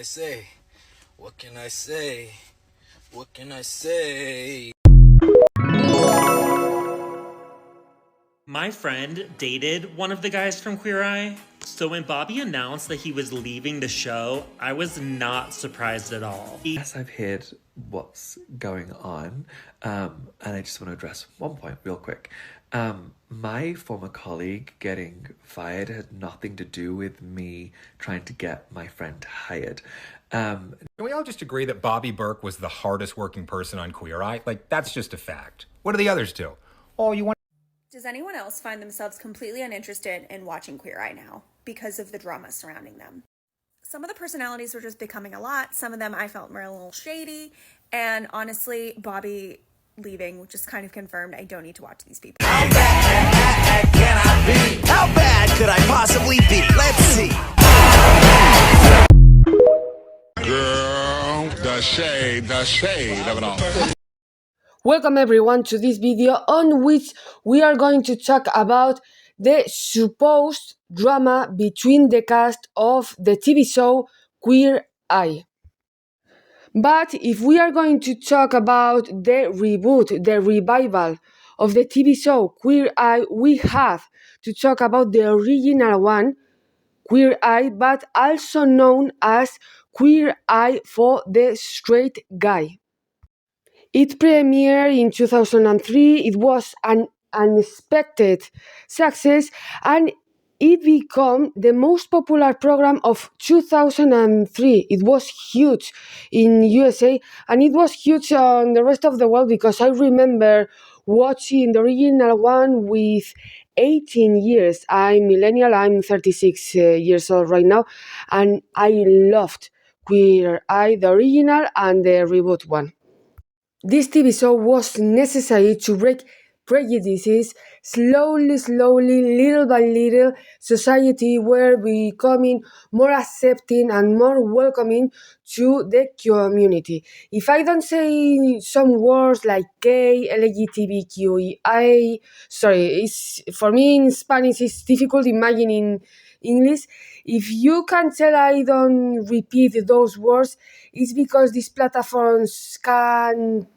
say? What can I say? What can I say? My friend dated one of the guys from Queer Eye, so when Bobby announced that he was leaving the show, I was not surprised at all. Yes, I've heard what's going on, and I just want to address one point real quick. My former colleague getting fired had nothing to do with me trying to get my friend hired. Can we all just agree that Bobby Burke was the hardest working person on Queer Eye? Like, that's just a fact. What do the others do? Oh, you want... Does anyone else find themselves completely uninterested in watching Queer Eye now because of the drama surrounding them? Some of the personalities were just becoming a lot. Some of them I felt were a little shady. And honestly, Bobby leaving just kind of confirmed I don't need to watch these people. How bad can I be? How bad could I possibly be? Let's see. Girl, the shade of it all. Welcome everyone to this video on which we are going to talk about the supposed drama between the cast of the TV show Queer Eye. But if we are going to talk about the reboot, the revival of the TV show Queer Eye, we have to talk about the original one, Queer Eye, but also known as Queer Eye for the Straight Guy. It premiered in 2003, it was an unexpected success, and it became the most popular program of 2003. It was huge in USA, and it was huge on the rest of the world because I remember watching the original one with 18 years. I'm millennial, I'm 36 years old right now, and I loved Queer Eye, the original and the reboot one. This TV show was necessary to break prejudices. Slowly, little by little, society were becoming more accepting and more welcoming to the community. If I don't say some words like gay, LGBTQIA, for me in Spanish it's difficult imagining English. If you can tell I don't repeat those words, it's because these platforms can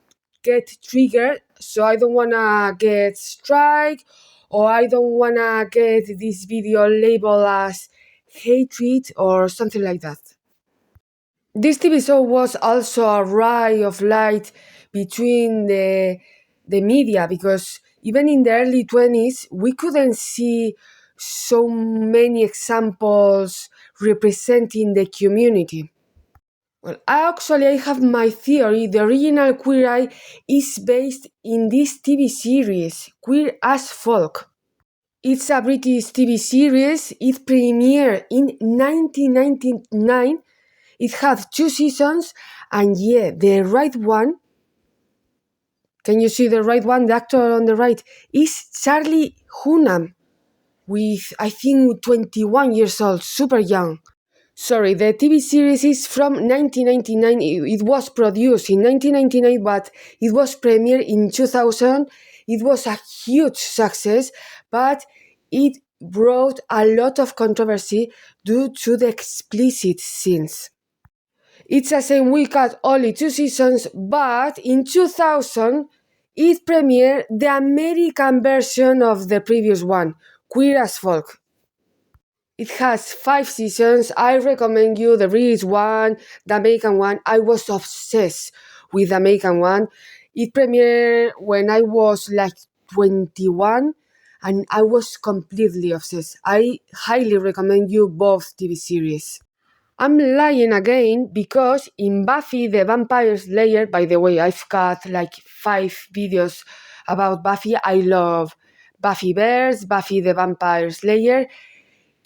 get triggered, so I don't wanna get strike, or I don't wanna get this video labeled as hatred or something like that. This TV show was also a ray of light between the media, because even in the early 20s we couldn't see so many examples representing the community. Well, I have my theory. The original Queer Eye is based in this TV series, Queer as Folk. It's a British TV series. It premiered in 1999. It had 2 seasons, and yeah, the right one, can you see the right one? The actor on the right is Charlie Hunnam, with I think 21 years old, super young. Sorry, the TV series is from 1999. It was produced in 1999, but it was premiered in 2000. It was a huge success, but it brought a lot of controversy due to the explicit scenes. It's a same we got only 2 seasons, but in 2000 it premiered the American version of the previous one, Queer as Folk. It has 5 seasons. I recommend you the British one, the American one. I was obsessed with the American one. It premiered when I was like 21, and I was completely obsessed. I highly recommend you both TV series. I'm lying again because in Buffy the Vampire Slayer, by the way, I've got like 5 videos about Buffy. I love Buffyverse, Buffy the Vampire Slayer.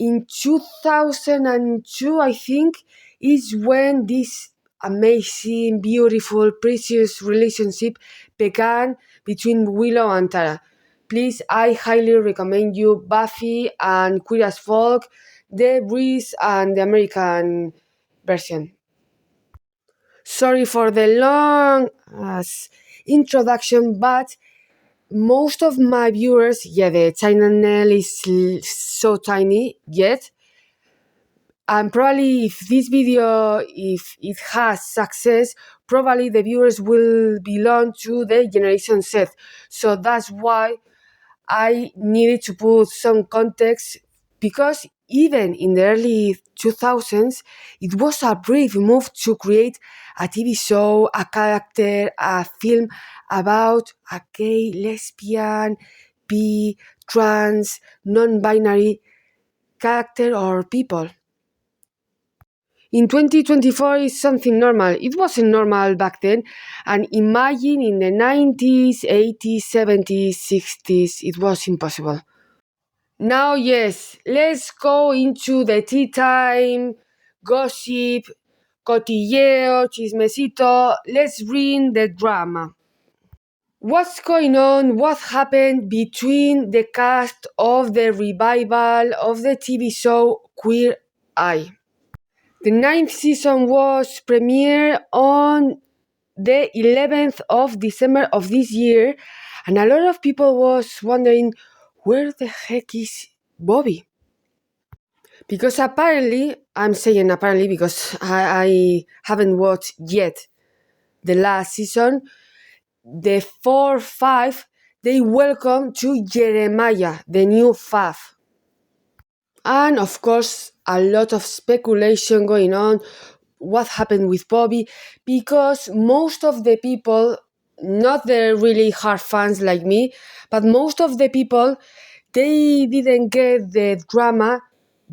In 2002, I think, is when this amazing, beautiful, precious relationship began between Willow and Tara. Please, I highly recommend you Buffy and Queer as Folk, the British and the American version. Sorry for the long introduction, but most of my viewers, the channel is so tiny yet, And probably if this video, if it has success, probably the viewers will belong to the Generation Z. So that's why I needed to put some context, because even in the early 2000s, it was a brave move to create a TV show, a character, a film about a gay, lesbian, bi, trans, non-binary character or people. In 2024 is something normal. It wasn't normal back then. And imagine in the 90s, 80s, 70s, 60s, it was impossible. Now, yes, let's go into the tea time, gossip, cotilleo, chismecito. Let's bring the drama. What's going on? What happened between the cast of the revival of the TV show Queer Eye? The 9th season was premiered on the 11th of December of this year, and a lot of people was wondering, where the heck is Bobby? Because apparently, I'm saying apparently because I haven't watched yet the last season, the 4-5, they welcome to Jeremiah, the new Fav. And of course, a lot of speculation going on, what happened with Bobby, because most of the people, not the really hard fans like me, but most of the people, they didn't get the drama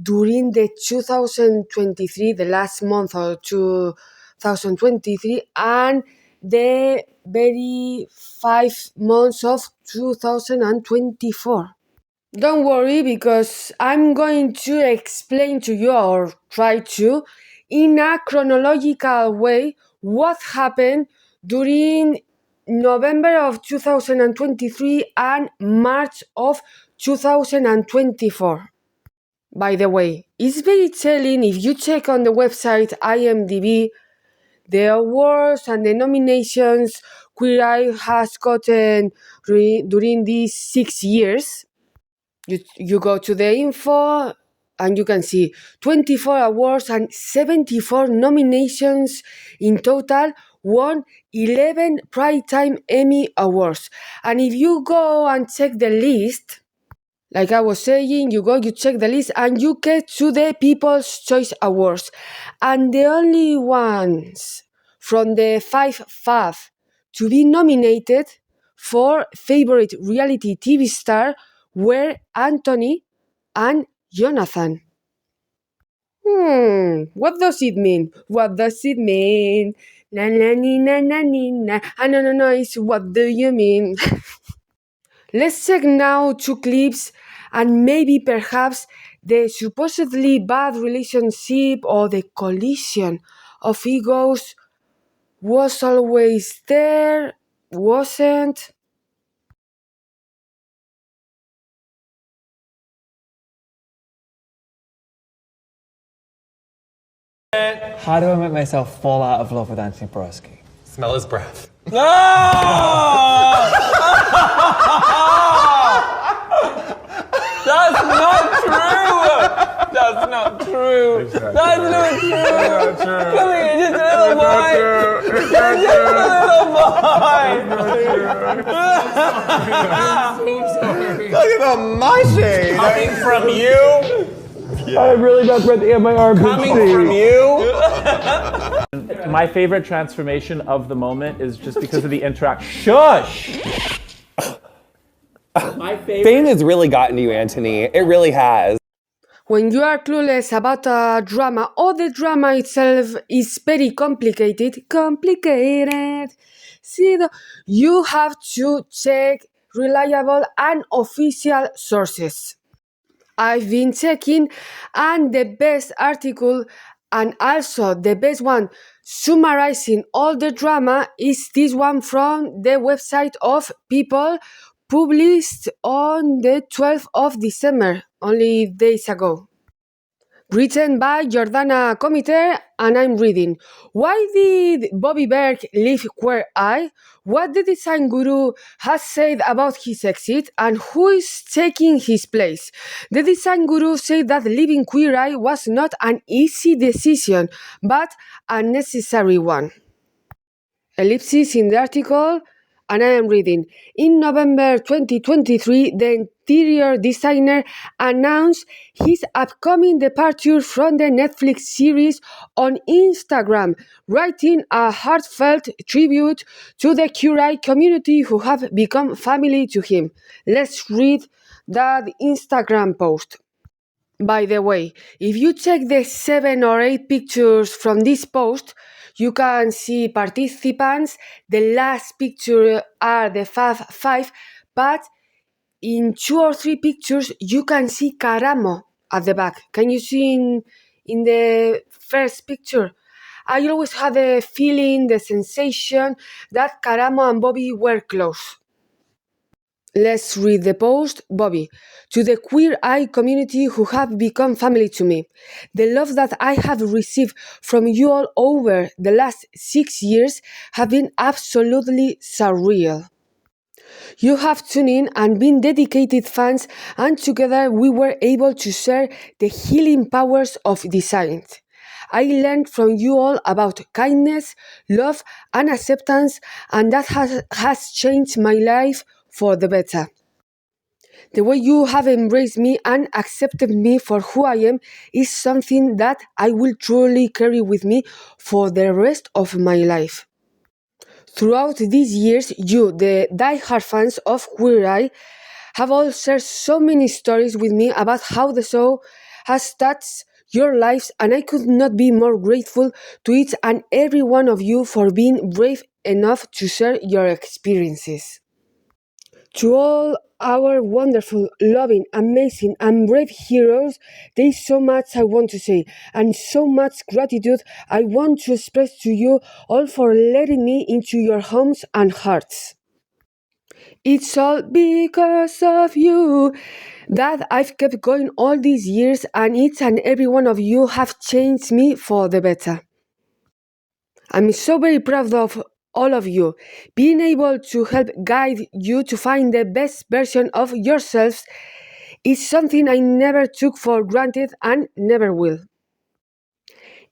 during the 2023, the last month of 2023, and the very 5 months of 2024. Don't worry, because I'm going to explain to you, or try to, in a chronological way, what happened during November of 2023 and March of 2024. By the way, it's very telling if you check on the website IMDb the awards and the nominations Queer Eye has gotten during these 6 years. You go to the info and you can see 24 awards and 74 nominations in total, won 11 Primetime Emmy Awards. And if you go and check the list, like I was saying, you check the list and you get to the People's Choice Awards. And the only ones from the 5 to be nominated for favorite reality TV star were Anthony and Jonathan. What does it mean? What does it mean? Na na ni na na ni na. No, it's what do you mean? Let's check now 2 clips and maybe perhaps the supposedly bad relationship or the collision of egos was always there, wasn't. How do I make myself fall out of love with Anthony Borowski? Smell his breath. No! That's not true! That's not true! That's not true! Come here, just a little boy! Just a little boy! Talk about my shade. Coming from you? I have really bad breath in my armpit. Coming from you? My favorite transformation of the moment is just because of the interaction. Shush! Fame has really gotten to you, Anthony. It really has. When you are clueless about a drama, or the drama itself is very complicated, you have to check reliable and official sources. I've been checking, and the best article and also the best one summarizing all the drama is this one from the website of People, published on the 12th of December, only days ago. written by Jordana Comiter, and I'm reading. Why did Bobby Berg leave Queer Eye? What the design guru has said about his exit, and who is taking his place. The design guru said that leaving Queer Eye was not an easy decision, but a necessary one. Ellipsis in the article, and I am reading. In November 2023, the interior designer announced his upcoming departure from the Netflix series on Instagram, writing a heartfelt tribute to the Queer community who have become family to him. Let's read that Instagram post. By the way, if you check the 7 or 8 pictures from this post, you can see participants. The last picture are the Fab Five, but in 2 or 3 pictures you can see Caramo at the back. Can you see in the first picture? I always had the feeling, the sensation that Caramo and Bobby were close. Let's read the post. Bobby, to the Queer Eye community who have become family to me. The love that I have received from you all over the last 6 years have been absolutely surreal. You have tuned in and been dedicated fans, and together we were able to share the healing powers of design. I learned from you all about kindness, love, and acceptance, and that has changed my life for the better. The way you have embraced me and accepted me for who I am is something that I will truly carry with me for the rest of my life. Throughout these years, you, the die-hard fans of Queer Eye, have all shared so many stories with me about how the show has touched your lives, and I could not be more grateful to each and every one of you for being brave enough to share your experiences. To all our wonderful, loving, amazing, and brave heroes, there is so much I want to say, and so much gratitude I want to express to you all for letting me into your homes and hearts. It's all because of you that I've kept going all these years, and each and every one of you have changed me for the better. I'm so very proud of all of you. Being able to help guide you to find the best version of yourselves is something I never took for granted and never will.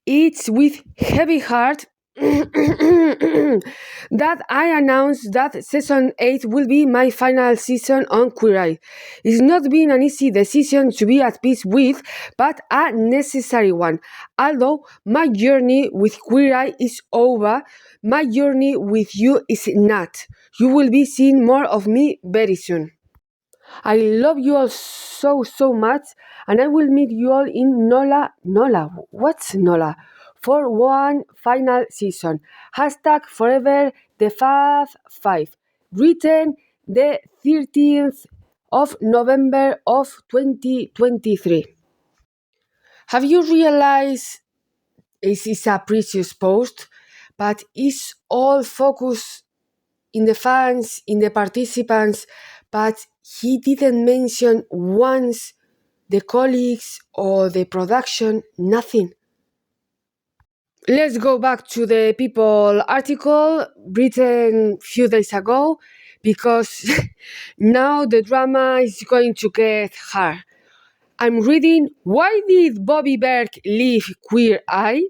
It's with heavy heart that I announced that Season 8 will be my final season on Queer Eye. It's not been an easy decision to be at peace with, but a necessary one. Although my journey with Queer Eye is over, my journey with you is not. You will be seeing more of me very soon. I love you all so much, and I will meet you all in Nola. What's Nola? For one final season. #forever the Fab Five. Written the 13th of November of 2023. Have you realized this is a precious post, but it's all focused in the fans, in the participants, but he didn't mention once the colleagues or the production, nothing. Let's go back to the People article written a few days ago, because now the drama is going to get hard. I'm reading, why did Bobby Berg leave Queer Eye?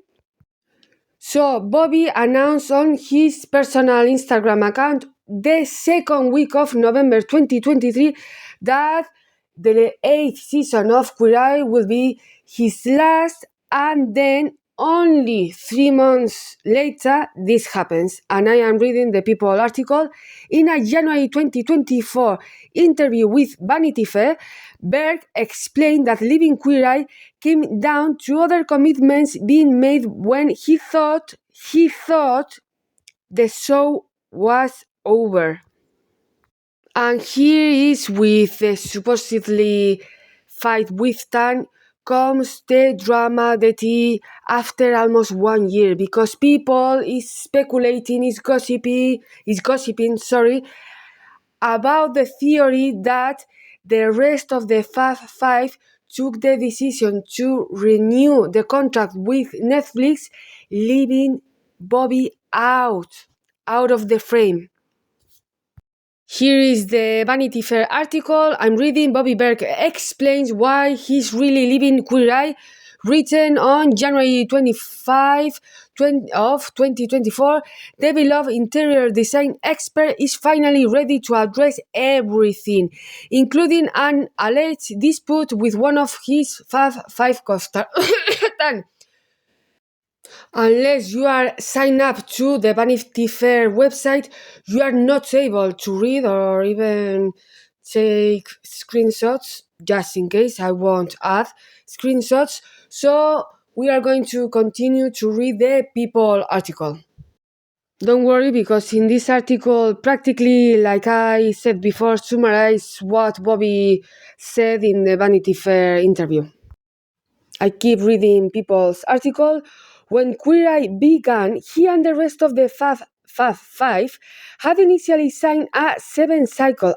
So Bobby announced on his personal Instagram account the second week of November 2023 that the 8th season of Queer Eye will be his last, and then only 3 months later this happens. And I am reading the People article. In a January 2024 interview with Vanity Fair, Berg explained that leaving Queer Eye came down to other commitments being made when he thought the show was over. And here is, with the supposedly fight with Tan, comes the drama, the tea, after almost 1 year, because people is speculating, is gossiping, about the theory that the rest of the Fab Five took the decision to renew the contract with Netflix, leaving Bobby out of the frame. Here is the Vanity Fair article I'm reading. Bobby Berg explains why he's really leaving Queer Eye, written on January 25 of 2024. The beloved interior design expert is finally ready to address everything, including an alleged dispute with one of his Fab Five co-stars. Unless you are signed up to the Vanity Fair website, you are not able to read or even take screenshots, just in case I won't add screenshots. So we are going to continue to read the People article. Don't worry, because in this article, practically, like I said before, summarize what Bobby said in the Vanity Fair interview. I keep reading People's article. When Queer Eye began, he and the rest of the Fab Five had initially signed a seven-cycle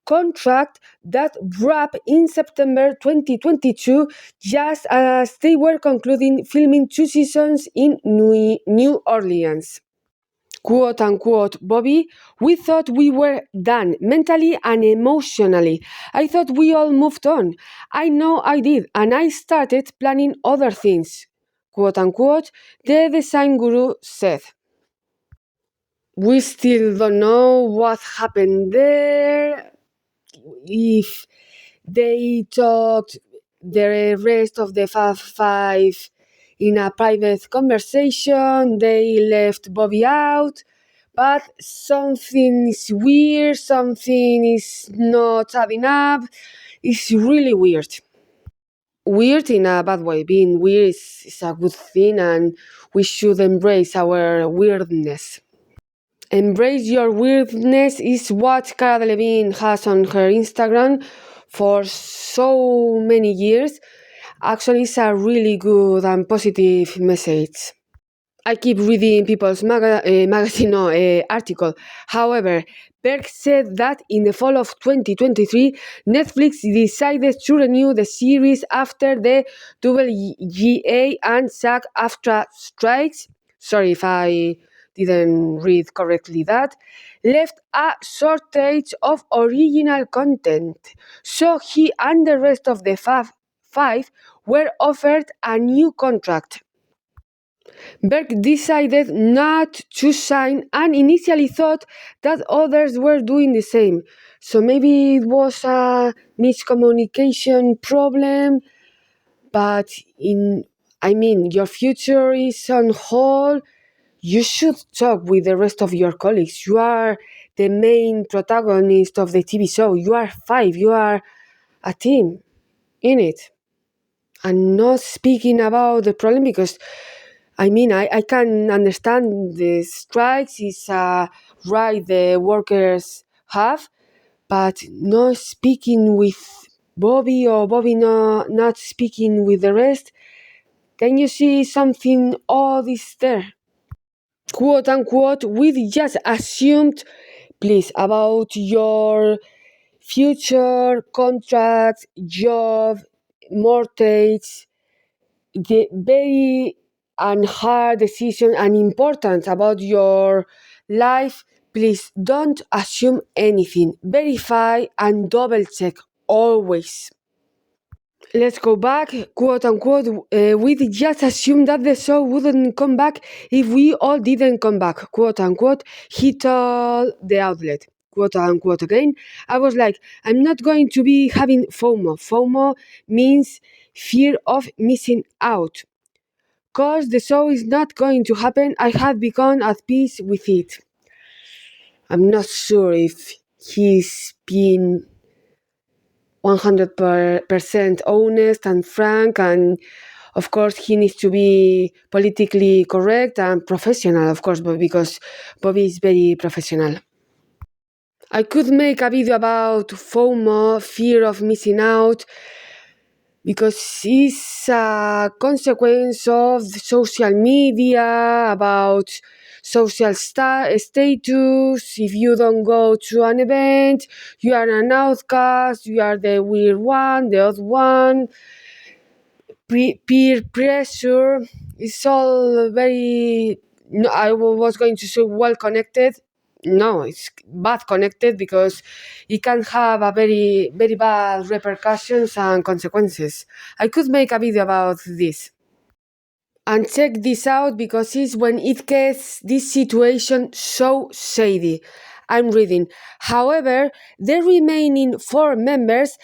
contract that wrapped in September 2022, just as they were concluding filming 2 seasons in New Orleans. Quote unquote, Bobby, we thought we were done mentally and emotionally. I thought we all moved on. I know I did, and I started planning other things. Quote unquote, the design guru said. We still don't know what happened there. If they talked the rest of the Fab Five in a private conversation, they left Bobby out. But something is weird, something is not adding up. It's really weird. Weird in a bad way. Being weird is a good thing, and we should embrace our weirdness. Embrace your weirdness is what Cara Delevingne has on her Instagram for so many years. Actually, it's a really good and positive message. I keep reading People's magazine article. However, Berg said that in the fall of 2023, Netflix decided to renew the series after the WGA and SAG-AFTRA strikes. Sorry if I didn't read correctly that. Left a shortage of original content. So he and the rest of the Fab Five were offered a new contract. Berg decided not to sign and initially thought that others were doing the same. So maybe it was a miscommunication problem, but your future is on hold. You should talk with the rest of your colleagues. You are the main protagonist of the TV show. You are 5. You are a team in it. And not speaking about the problem because I can understand the strikes is a right the workers have, but not speaking with Bobby or Bobby not speaking with the rest. Can you see something odd is there? Quote unquote, we just assumed, please, about your future, contract, job, mortgage, the very and hard decision and important about your life. Please don't assume anything. Verify and double check always. Let's go back, quote unquote. We just assumed that the show wouldn't come back if we all didn't come back, quote unquote. He told the outlet, quote unquote again. I was like, I'm not going to be having FOMO. FOMO means fear of missing out. Cause the show is not going to happen, I had become at peace with it. I'm not sure if he's been 100% honest and frank, and of course he needs to be politically correct and professional, of course, but because Bobby is very professional. I could make a video about FOMO, fear of missing out, because it's a consequence of social media, about social status. If you don't go to an event, you are an outcast, you are the weird one, the odd one. Peer pressure is all very, no, I was going to say well connected. No, it's bad connected because it can have a very, very bad repercussions and consequences. I could make a video about this. And check this out because it's when it gets this situation so shady. I'm reading. However, the remaining 4 members,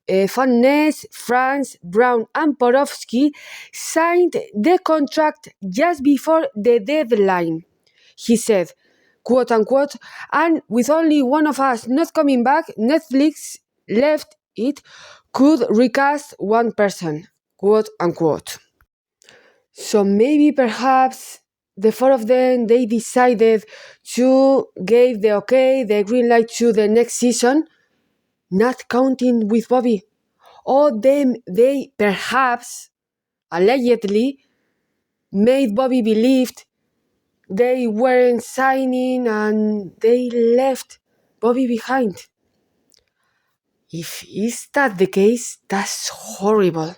Van Ness, Franz, Brown, and Porowski, signed the contract just before the deadline. He said, quote unquote, and with only one of us not coming back, Netflix left it could recast one person, quote unquote. So maybe perhaps the 4 of them, they decided to give the green light to the next season, not counting with Bobby. Or they perhaps, allegedly, made Bobby believe they weren't signing and they left Bobby behind. If is that the case, that's horrible.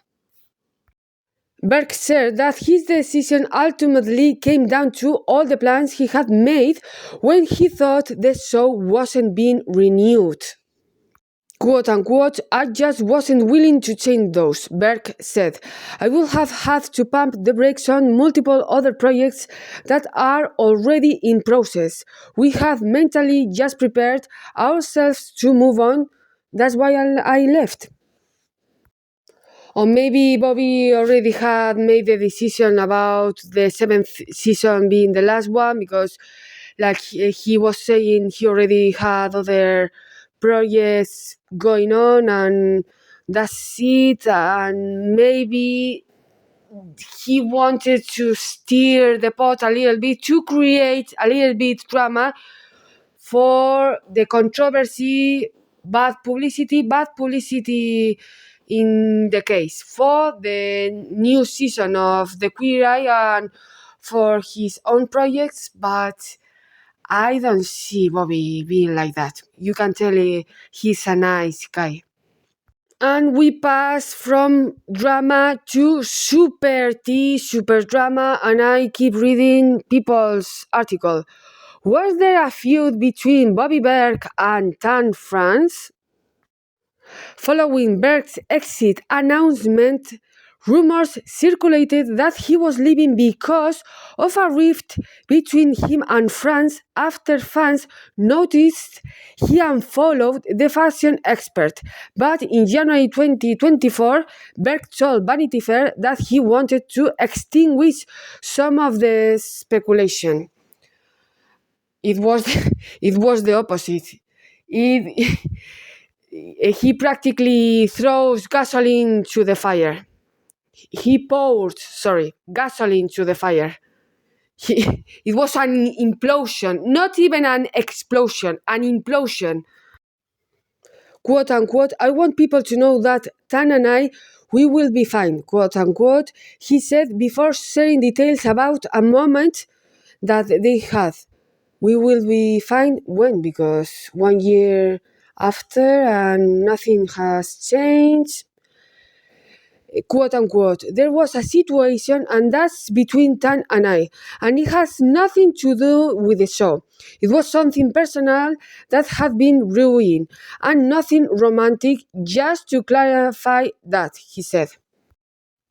Berg said that his decision ultimately came down to all the plans he had made when he thought the show wasn't being renewed. Quote unquote, I just wasn't willing to change those, Berg said. I would have had to pump the brakes on multiple other projects that are already in process. We have mentally just prepared ourselves to move on. That's why I left. Or maybe Bobby already had made the decision about the 7th season being the last one because, like he was saying, he already had other projects going on and that's it. And maybe he wanted to steer the pot a little bit to create a little bit drama for the controversy, bad publicity in the case for the new season of the Queer Eye and for his own projects, but I don't see Bobby being like that. You can tell he's a nice guy. And we pass from drama to super tea, super drama, and I keep reading people's article. Was there a feud between Bobby Berg and Tan France? Following Berg's exit announcement, rumors circulated that he was leaving because of a rift between him and France after fans noticed he unfollowed the fashion expert. But in January 2024, Berg told Vanity Fair that he wanted to extinguish some of the speculation. It was the opposite. He practically throws gasoline to the fire. He poured, gasoline to the fire. It was an implosion, not even an explosion, an implosion. Quote unquote, I want people to know that Tan and I, we will be fine, quote unquote, he said before sharing details about a moment that they had. We will be fine when? Because 1 year after and nothing has changed. Quote unquote, there was a situation and that's between Tan and I, and it has nothing to do with the show. It was something personal that had been ruined and nothing romantic, just to clarify that, he said.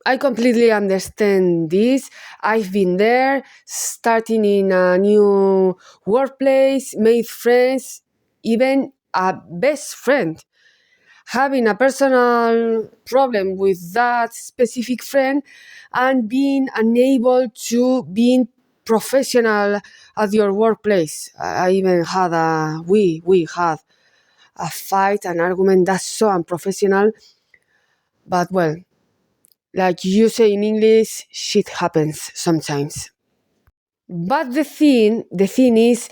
I completely understand this. I've been there, starting in a new workplace, made friends, even a best friend. Having a personal problem with that specific friend and being unable to be professional at your workplace. I even had we had a fight, an argument that's so unprofessional. But well, like you say in English, shit happens sometimes. But the thing is,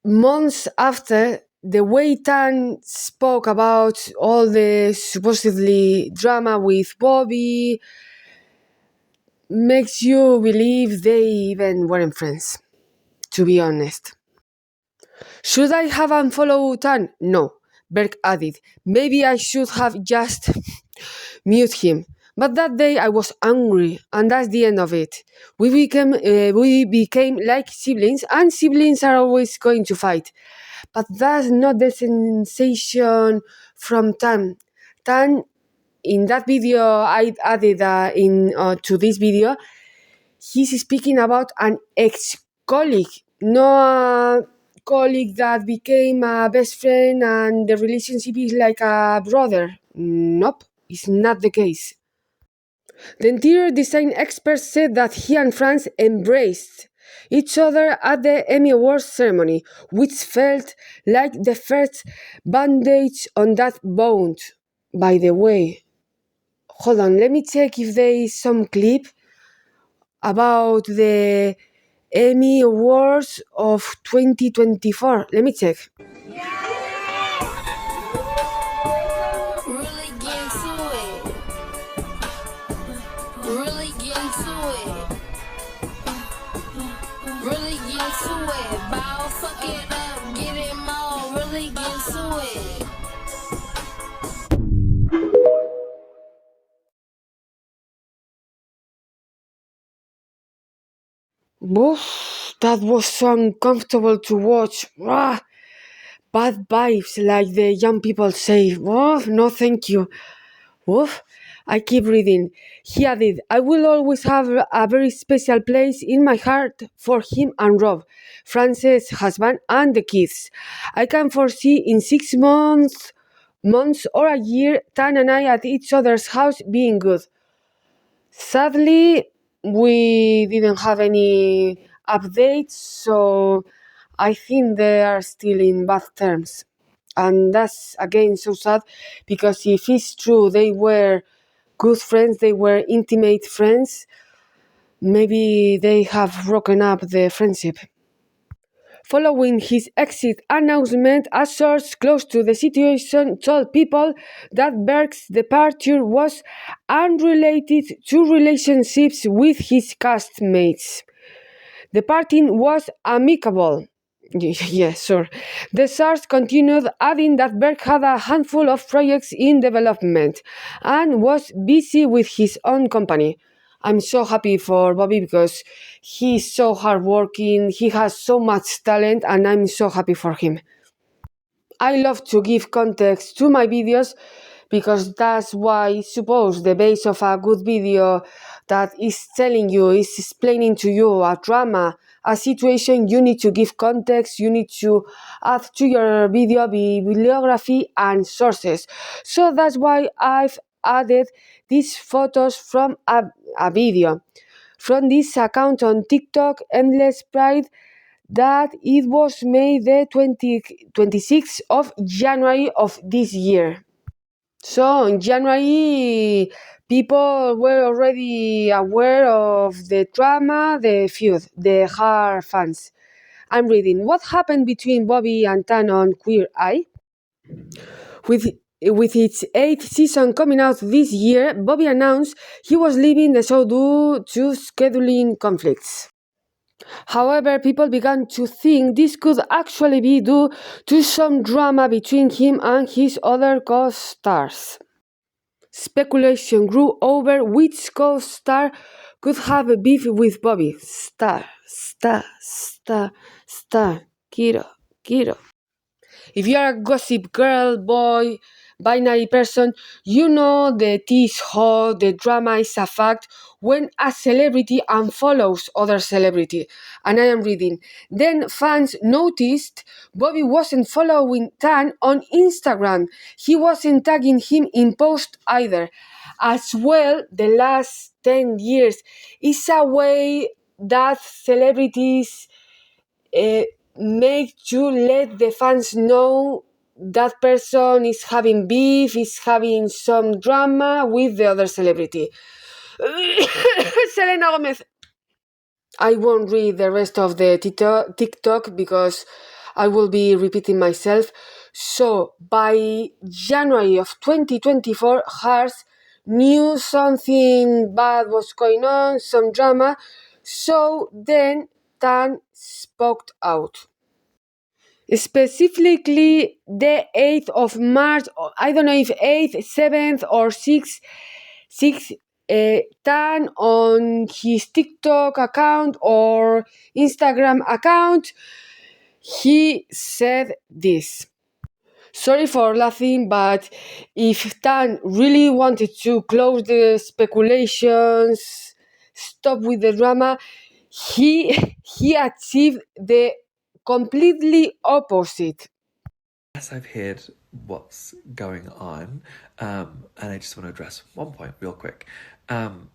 months after, the way Tan spoke about all the supposedly drama with Bobby makes you believe they even weren't friends. to be honest. Should I have unfollowed Tan? No, Berg added. Maybe I should have just mute him. But that day I was angry, and that's the end of it. We became like siblings, and siblings are always going to fight. But that's not the sensation from Tan. Tan, in that video I added to this video, he's speaking about an ex-colleague, not a colleague that became a best friend and the relationship is like a brother. Nope, it's not the case. The interior design expert said that he and Franz embraced each other at the Emmy Awards ceremony, which felt like the first bandage on that wound. By the way, hold on, let me check if there is some clip about the Emmy Awards of 2024. Let me check. Oof, that was so uncomfortable to watch. Bad vibes, like the young people say. No thank you. I keep reading. He added, I will always have a very special place in my heart for him and Rob, Frances' husband, and the kids. I can foresee in 6 months or a year, Tan and I at each other's house being good. Sadly, we didn't have any updates, so I think they are still in bad terms. And that's again so sad, because if it's true they were good friends, they were intimate friends, maybe they have broken up the friendship. Following his exit announcement, a source close to the situation told People that Berg's departure was unrelated to relationships with his castmates. The parting was amicable. Yeah, sure. The source continued, adding that Berg had a handful of projects in development and was busy with his own company. I'm so happy for Bobby because he's so hardworking, he has so much talent, and I'm so happy for him. I love to give context to my videos because that's why I suppose the base of a good video that is telling you, is explaining to you a drama, a situation, you need to give context, you need to add to your video bibliography and sources. So that's why I've added these photos from a video from this account on TikTok, Endless Pride, that it was made the 26th of January of this year. So in January, people were already aware of the drama, the feud, the hard fans. I'm reading. What happened between Bobby and Tan on Queer Eye? With its 8th season coming out this year, Bobby announced he was leaving the show due to scheduling conflicts. However, people began to think this could actually be due to some drama between him and his other co-stars. Speculation grew over which co-star could have a beef with Bobby. Star, Kiro. If you are a gossip girl, boy, binary person, you know the tea is hot, the drama is a fact when a celebrity unfollows other celebrity. And I am reading. Then fans noticed Bobby wasn't following Tan on Instagram. He wasn't tagging him in posts either. As well, the last 10 years is a way that celebrities make to let the fans know that person is having beef, is having some drama with the other celebrity. Selena Gomez. I won't read the rest of the TikTok because I will be repeating myself. So by January of 2024, Hearts knew something bad was going on, some drama. So then Tan spoke out. Specifically, the 8th of March, I don't know if 8th, 7th, or 6th, Tan on his TikTok account or Instagram account, he said this. Sorry for laughing, but if Tan really wanted to close the speculations, stop with the drama, he achieved the completely opposite. Yes, I've heard what's going on, and I just want to address one point real quick.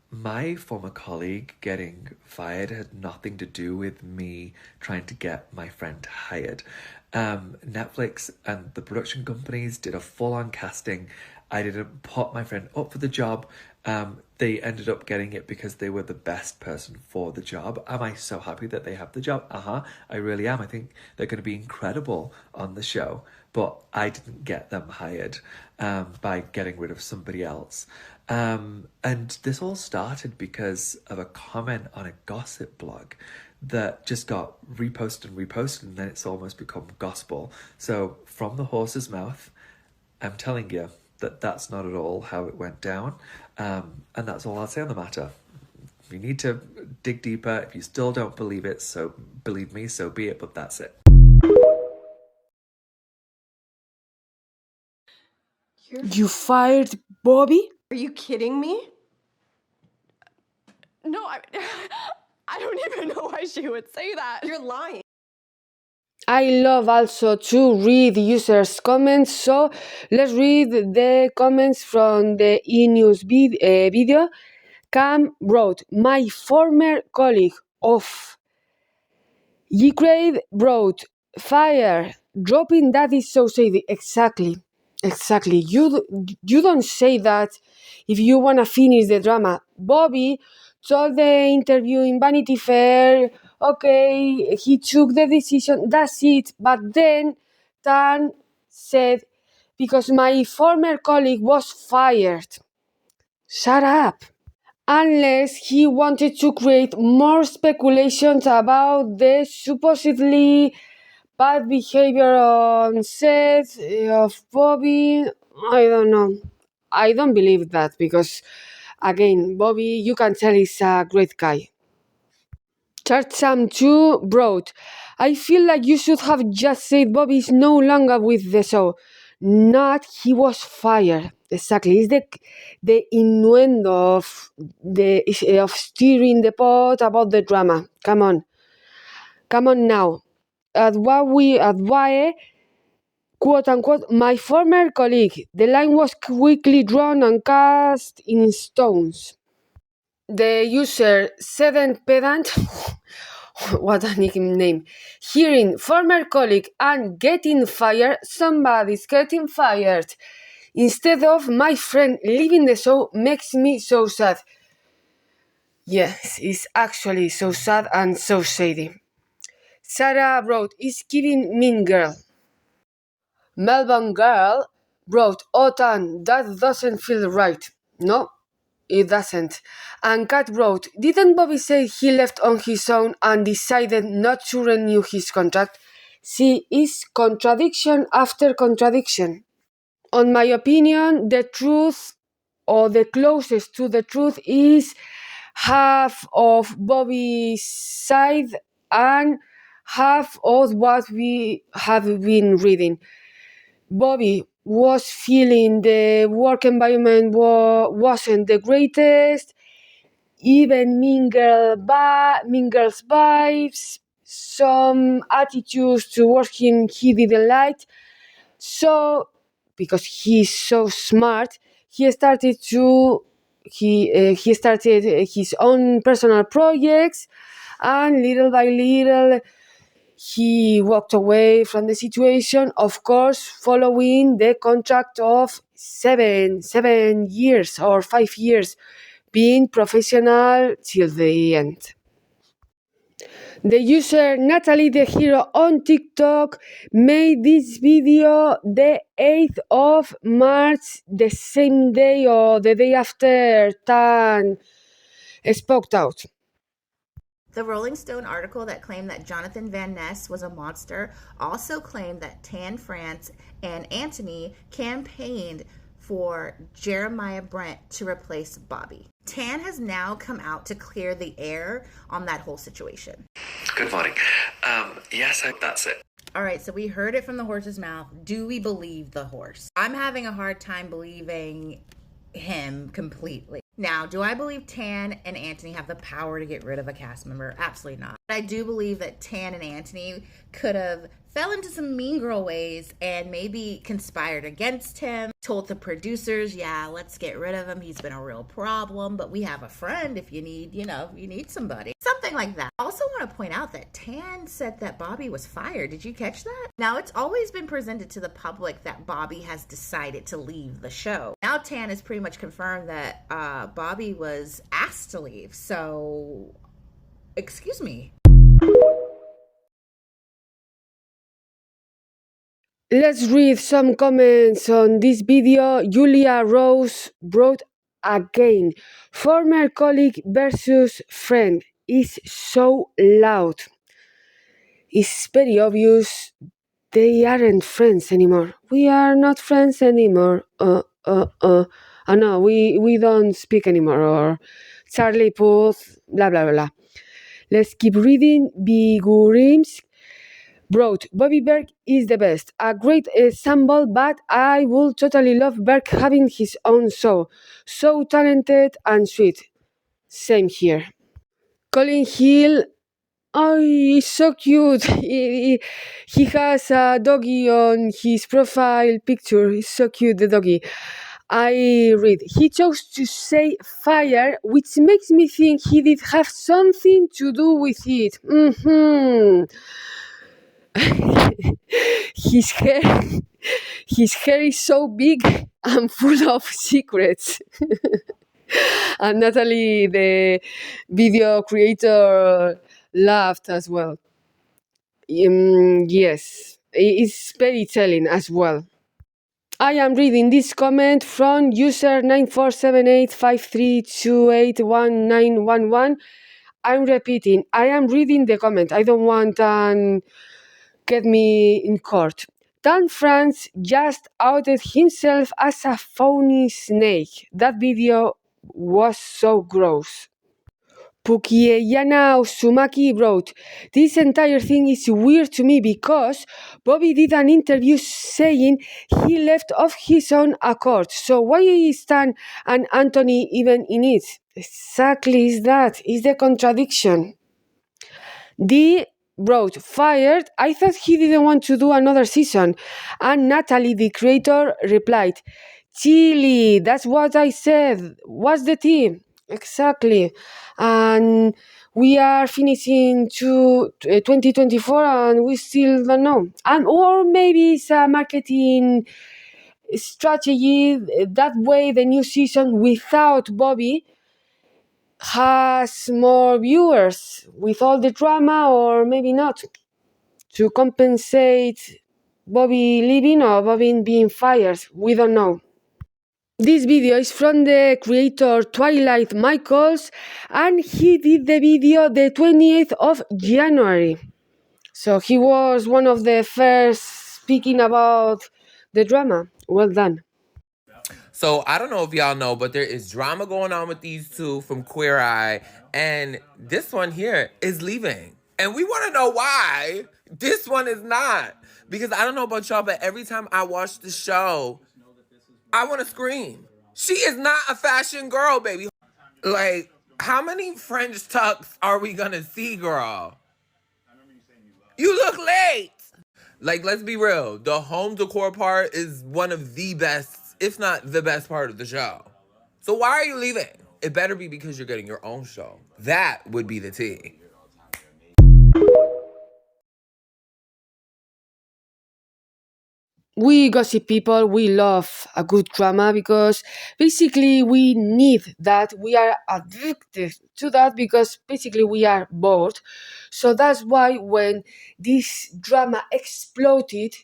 My former colleague getting fired had nothing to do with me trying to get my friend hired. Netflix and the production companies did a full-on casting. I didn't put my friend up for the job. They ended up getting it because they were the best person for the job. Am I so happy that they have the job? I really am. I think they're going to be incredible on the show. But I didn't get them hired by getting rid of somebody else. And this all started because of a comment on a gossip blog that just got reposted and then it's almost become gospel. So from the horse's mouth, I'm telling you that that's not at all how it went down. And that's all I'll say on the matter. If you need to dig deeper, if you still don't believe it, so believe me, so be it, but that's it. You fired Bobby? Are you kidding me? No, I don't even know why she would say that. You're lying. I love also to read users' comments, so let's read the comments from the e-news video. Cam wrote, my former colleague of G-Grade wrote, fire, dropping that is so shady. Exactly. You don't say that if you want to finish the drama. Bobby told the interview in Vanity Fair, okay, he took the decision, that's it. But then Tan said, because my former colleague was fired. Shut up. Unless he wanted to create more speculations about the supposedly bad behavior on set of Bobby. I don't know. I don't believe that because, again, Bobby, you can tell he's a great guy. Chartsam2 wrote, I feel like you should have just said Bobby is no longer with the show. Not he was fired. Exactly. It's the innuendo of stirring the pot about the drama. Come on now. At why, quote unquote, my former colleague. The line was quickly drawn and cast in stones. The user Seventh Pedant, what a nickname, hearing former colleague and getting fired, somebody's getting fired. Instead of my friend leaving the show makes me so sad. Yes, it's actually so sad and so shady. Sarah wrote, it's giving Mean Girl. Melbourne Girl wrote, Tan, that doesn't feel right. No, it doesn't. And Kat wrote, didn't Bobby say he left on his own and decided not to renew his contract? See, it's contradiction after contradiction. On my opinion, the truth, or the closest to the truth, is half of Bobby's side and half of what we have been reading. Bobby was feeling the work environment wasn't the greatest, even Mean Girls vibes, some attitudes towards him he didn't like. So, because he's so smart, he started his own personal projects, and little by little he walked away from the situation, of course, following the contract of 7 years or 5 years, being professional till the end. The user Natalie the Hero on TikTok made this video the 8th of March, the same day or the day after Tan spoke out. The Rolling Stone article that claimed that Jonathan Van Ness was a monster also claimed that Tan France and Anthony campaigned for Jeremiah Brent to replace Bobby. Tan has now come out to clear the air on that whole situation. Good morning. Yes, that's it. All right, so we heard it from the horse's mouth. Do we believe the horse? I'm having a hard time believing him completely. Now, do I believe Tan and Anthony have the power to get rid of a cast member? Absolutely not. I do believe that Tan and Anthony could have fell into some mean girl ways and maybe conspired against him, told the producers, yeah, let's get rid of him. He's been a real problem, but we have a friend if you need, you need somebody. Something like that. I also want to point out that Tan said that Bobby was fired. Did you catch that? Now, it's always been presented to the public that Bobby has decided to leave the show. Now, Tan has pretty much confirmed that Bobby was asked to leave. So, excuse me. Let's read some comments on this video. Julia Rose wrote again, former colleague versus friend is so loud. It's very obvious they aren't friends anymore. We are not friends anymore. No, we don't speak anymore. Or Charlie Puth, blah, blah, blah. Let's keep reading. Bigurims wrote, Bobby Berg is the best. A great ensemble, but I would totally love Berg having his own show. So talented and sweet. Same here. Colin Hill, oh, he's so cute. He has a doggy on his profile picture. He's so cute, the doggy. I read, he chose to say fire, which makes me think he did have something to do with it. His hair is so big and full of secrets. And Natalie, the video creator, laughed as well. Yes, it's very telling as well. I am reading this comment from user 947853281911. I'm repeating, I am reading the comment. I don't want to get me in court. Dan France just outed himself as a phony snake. That video was so gross. Pukieyana Osumaki wrote, this entire thing is weird to me because Bobby did an interview saying he left of his own accord. So why is Stan and Anthony even in it? Exactly is that. Is the contradiction. D wrote, fired, I thought he didn't want to do another season. And Natalie, the creator, replied, Chili, that's what I said. What's the tea? Exactly. And we are finishing 2024 and we still don't know. Or maybe it's a marketing strategy. That way the new season without Bobby has more viewers with all the drama, or maybe not, to compensate Bobby leaving or Bobby being fired. We don't know. This video is from the creator Twilight Michaels, and he did the video the 28th of January. So he was one of the first speaking about the drama. Well done. So I don't know if y'all know, but there is drama going on with these two from Queer Eye, and this one here is leaving. And we want to know why this one is not. Because I don't know about y'all, but every time I watch the show, I want to scream. She is not a fashion girl, baby. Like, how many French tucks are we going to see, girl? You look late. Like, let's be real. The home decor part is one of the best, if not the best part of the show. So why are you leaving? It better be because you're getting your own show. That would be the tea. We gossip people, we love a good drama because basically we need that. We are addicted to that because basically we are bored. So that's why when this drama exploded,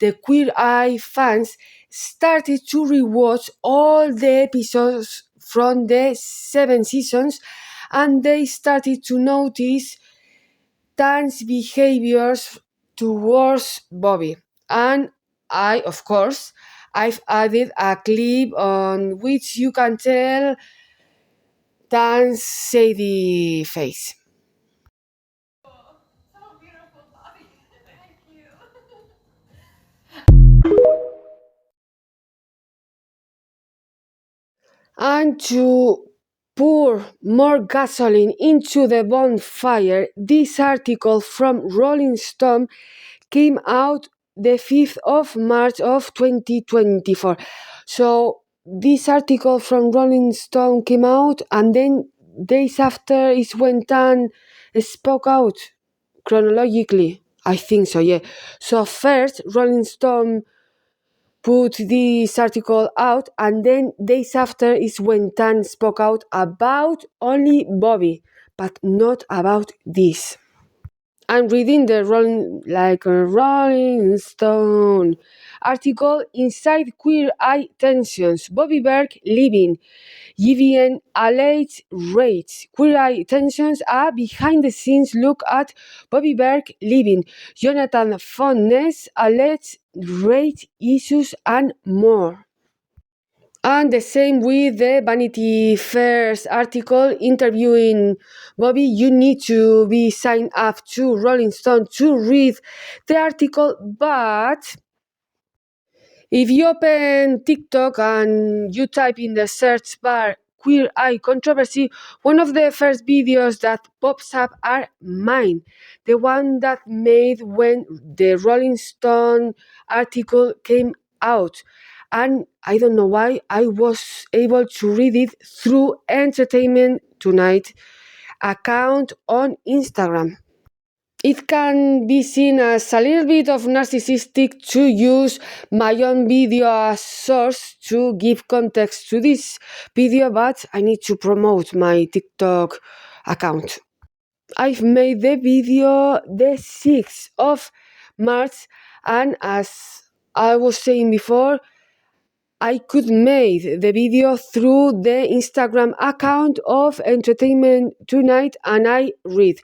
the Queer Eye fans started to rewatch all the episodes from the 7 seasons, and they started to notice Tan's behaviors towards Bobby. And of course, I've added a clip on which you can tell Tan's shady face. And to pour more gasoline into the bonfire, this article from Rolling Stone came out the 5th of March of 2024. So this article from Rolling Stone came out, and then days after is when Tan spoke out chronologically. I think so, yeah. So first, Rolling Stone put this article out, and then days after is when Tan spoke out about only Bobby, but not about this. I'm reading the Rolling Stone article inside Queer Eye Tensions. Bobby Berg leaving. GVN alleged raids. Queer Eye Tensions, a behind-the-scenes look at Bobby Berg leaving. Jonathan Fondness alleged raid issues and more. And the same with the Vanity Fair's article interviewing Bobby. You need to be signed up to Rolling Stone to read the article, but if you open TikTok and you type in the search bar Queer Eye Controversy, one of the first videos that pops up are mine. The one that made when the Rolling Stone article came out. And I don't know why I was able to read it through Entertainment Tonight account on Instagram. It can be seen as a little bit of narcissistic to use my own video as source to give context to this video, but I need to promote my TikTok account. I've made the video the 6th of March, and as I was saying before, I could make the video through the Instagram account of Entertainment Tonight, and I read,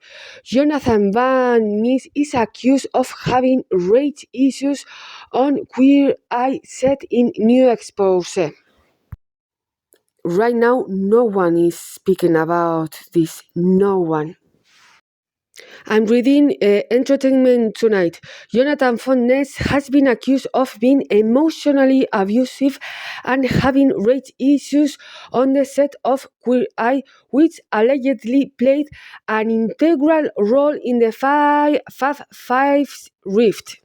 Jonathan Van Ness is accused of having rape issues on Queer Eye set in new expose. Right now, no one is speaking about this. No one. I'm reading Entertainment Tonight. Jonathan Fondness has been accused of being emotionally abusive and having rape issues on the set of Queer Eye, which allegedly played an integral role in the Fab Five's rift.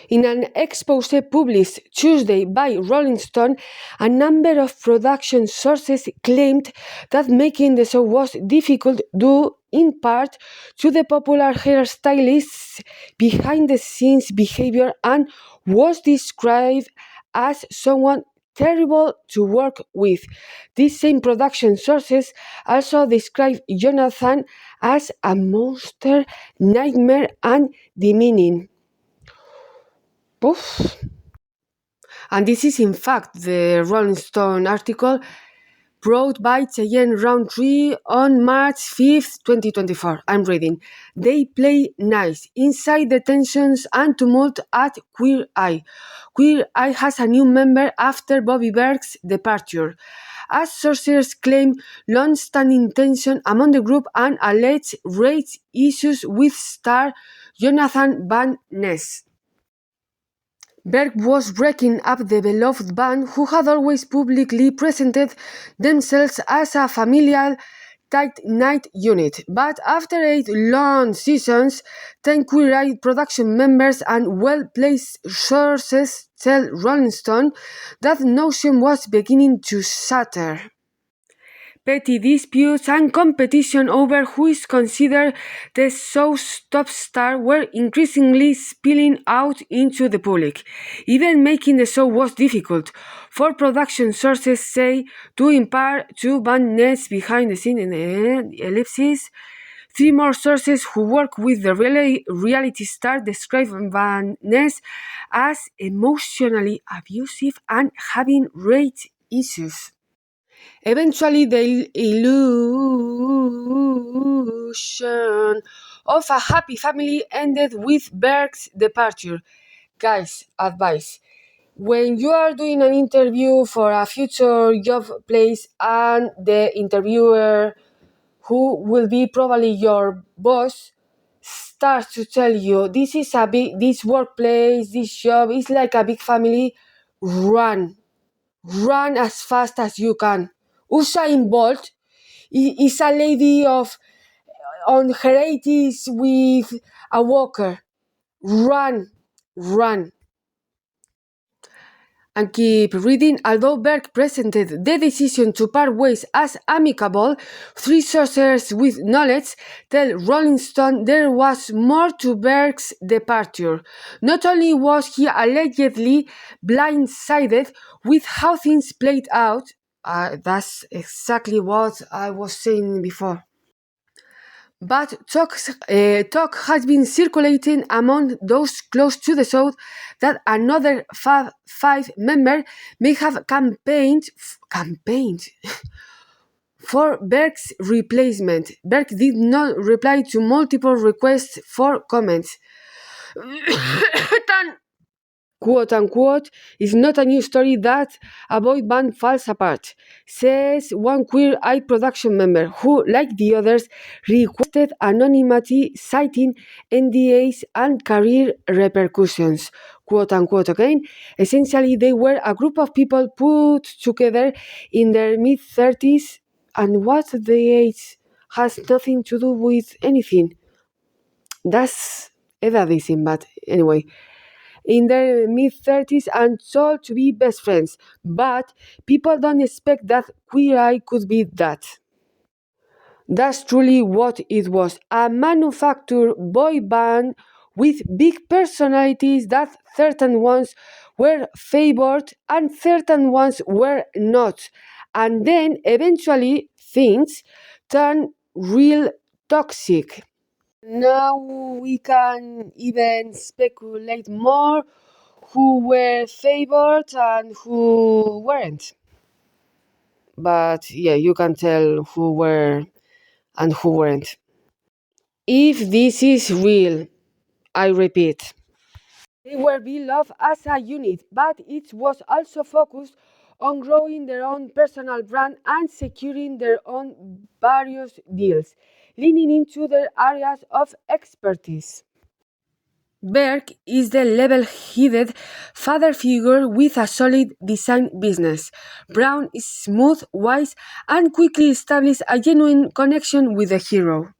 In an expose published Tuesday by Rolling Stone, a number of production sources claimed that making the show was difficult due in part to the popular hairstylist's behind-the-scenes behavior and was described as someone terrible to work with. These same production sources also describe Jonathan as a monster, nightmare, and demeaning. Oof. And this is in fact the Rolling Stone article brought by Cheyenne Roundtree on March 5th, 2024. I'm reading. They play nice inside the tensions and tumult at Queer Eye. Queer Eye has a new member after Bobby Berg's departure. As sources claim long-standing tension among the group and alleged rape issues with star Jonathan Van Ness. Berg was breaking up the beloved band who had always publicly presented themselves as a familial, tight-knit unit. But after 8 long seasons, 10 Queer Eye production members and well-placed sources tell Rolling Stone that notion was beginning to shatter. Petty disputes and competition over who is considered the show's top star were increasingly spilling out into the public. Even making the show was difficult, for production sources say, due in part to Van Ness behind the scenes ellipses. 3 more sources who work with the reality star describe Van Ness as emotionally abusive and having rape issues. Eventually, the illusion of a happy family ended with Berg's departure. Guys, advice. When you are doing an interview for a future job place and the interviewer, who will be probably your boss, starts to tell you this workplace, this job is like a big family, run as fast as you can. Usain Bolt is a lady on her 80s with a walker. Run. And keep reading. Although Berg presented the decision to part ways as amicable, three sources with knowledge tell Rolling Stone there was more to Berg's departure. Not only was he allegedly blindsided with how things played out, that's exactly what I was saying before. But talk has been circulating among those close to the show that another Fab Five member may have campaigned for Berg's replacement. Berg did not reply to multiple requests for comments. Quote-unquote, is not a new story that a boy band falls apart, says one Queer Eye production member who, like the others, requested anonymity citing NDAs and career repercussions. Quote-unquote again. Essentially, they were a group of people put together in their mid-30s, and what the age has nothing to do with anything. That's evasion, but anyway. In their mid-30s and told to be best friends, but people don't expect that Queer Eye could be that. That's truly what it was, a manufactured boy band with big personalities that certain ones were favored and certain ones were not. And then eventually things turned real toxic. Now we can even speculate more who were favored and who weren't. But yeah, you can tell who were and who weren't. If this is real, I repeat, they were beloved as a unit, but it was also focused on growing their own personal brand and securing their own various deals, leaning into their areas of expertise. Berg is the level-headed father figure with a solid design business. Brown is smooth, wise, and quickly establishes a genuine connection with the hero.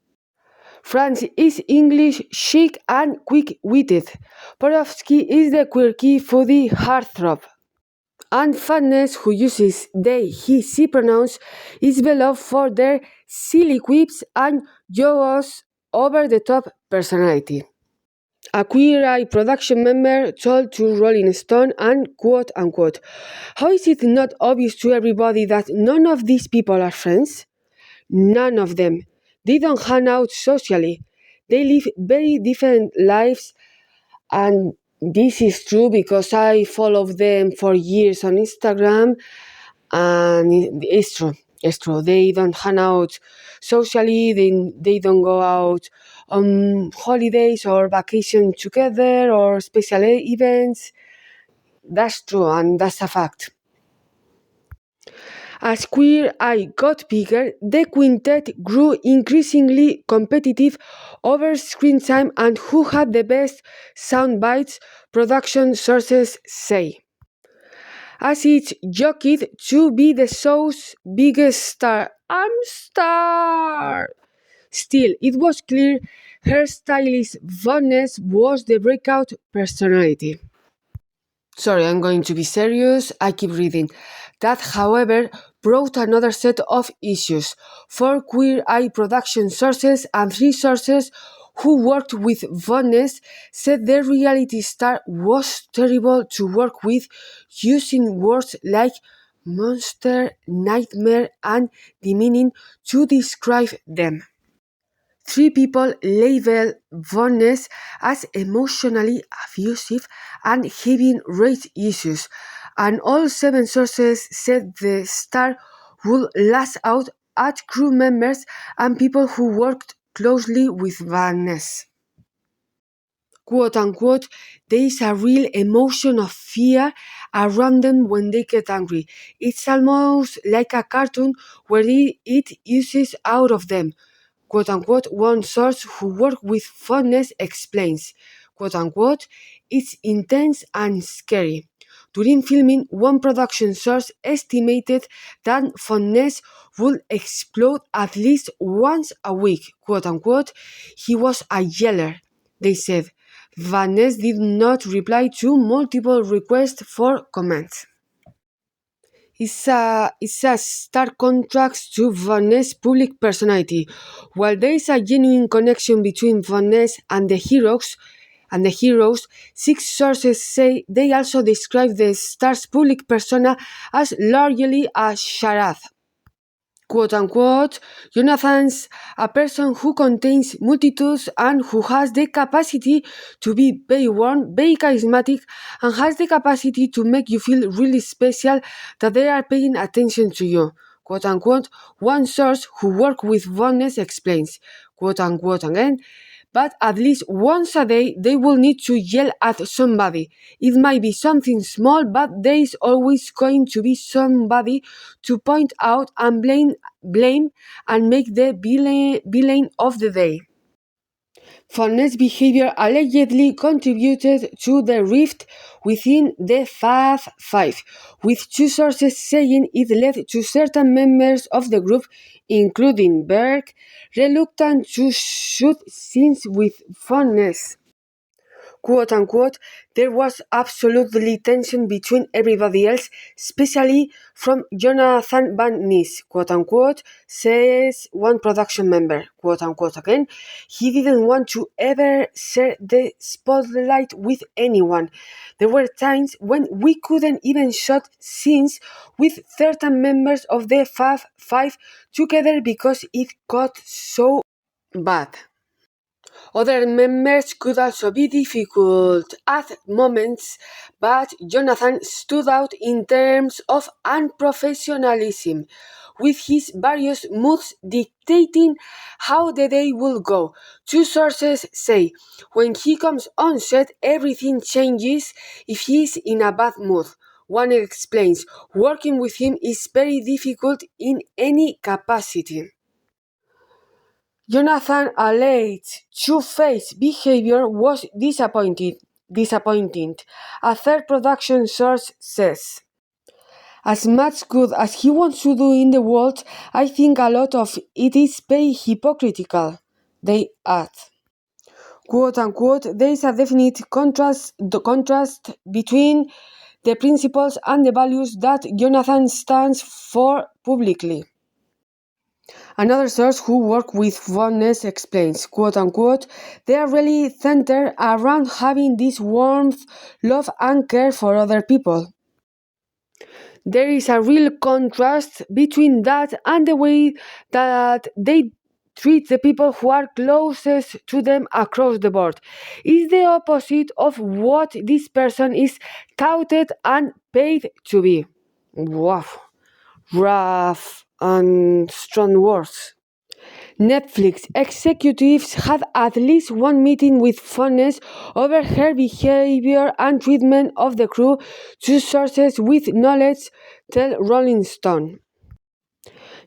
Franz is English, chic, and quick-witted. Porowski is the quirky, foodie heartthrob. And Fatness, who uses they, he, she pronouns, is beloved for their silly quips and Joe's over-the-top personality. A Queer Eye production member told to Rolling Stone and quote-unquote, how is it not obvious to everybody that none of these people are friends? None of them. They don't hang out socially. They live very different lives, and this is true because I followed them for years on Instagram, and it's true. It's true. They don't hang out socially. They don't go out on holidays or vacation together or special events. That's true, and that's a fact. As Queer Eye got bigger, the quintet grew increasingly competitive over screen time and who had the best sound bites, production sources say. As it jockeyed to be the show's biggest star. Still, it was clear her stylist Vanessa was the breakout personality. Sorry, I'm going to be serious. I keep reading. That, however, brought another set of issues. 4 Queer Eye production sources and 3 sources who worked with Vanessa said the reality star was terrible to work with, using words like monster, nightmare, and demeaning to describe them. 3 people label Vanessa as emotionally abusive and having rage issues, and all 7 sources said the star would lash out at crew members and people who worked closely with Vanessa. Quote unquote, there is a real emotion of fear around them when they get angry. It's almost like a cartoon where it uses out of them. Quote unquote, one source who worked with Fondness explains, quote unquote, it's intense and scary. During filming, one production source estimated that Fondness would explode at least once a week, quote unquote. He was a yeller, they said. Vanessa did not reply to multiple requests for comments. It's a stark contrast to Vanessa's public personality. While there is a genuine connection between Vanessa and the heroes, 6 sources say they also describe the star's public persona as largely a charade. Quote unquote, Jonathan's a person who contains multitudes and who has the capacity to be very warm, very charismatic, and has the capacity to make you feel really special that they are paying attention to you. Quote unquote, one source who worked with Vanessa explains, quote unquote again, but at least once a day they will need to yell at somebody. It might be something small, but there is always going to be somebody to point out and blame and make the villain of the day. Fondness' behavior allegedly contributed to the rift within the Fab Five, with 2 sources saying it led to certain members of the group, including Berg, reluctant to shoot scenes with Fondness. Quote unquote, there was absolutely tension between everybody else, especially from Jonathan Van Ness, quote unquote, says one production member, quote unquote again. He didn't want to ever share the spotlight with anyone. There were times when we couldn't even shoot scenes with certain members of the Fab Five together because it got so bad. Other members could also be difficult at moments, but Jonathan stood out in terms of unprofessionalism, with his various moods dictating how the day will go. 2 sources say, when he comes on set, everything changes if he's in a bad mood. One explains, working with him is very difficult in any capacity. Jonathan alleged two-faced behavior was disappointing, a third production source says. As much good as he wants to do in the world, I think a lot of it is very hypocritical, they add. Quote unquote, there is a definite contrast between the principles and the values that Jonathan stands for publicly. Another source who worked with Fondness explains, quote unquote, they are really centered around having this warmth, love and care for other people. There is a real contrast between that and the way that they treat the people who are closest to them across the board. It's the opposite of what this person is touted and paid to be. Wow. Rough and strong words. Netflix executives had at least one meeting with Fondness over her behavior and treatment of the crew, 2 sources with knowledge tell Rolling Stone.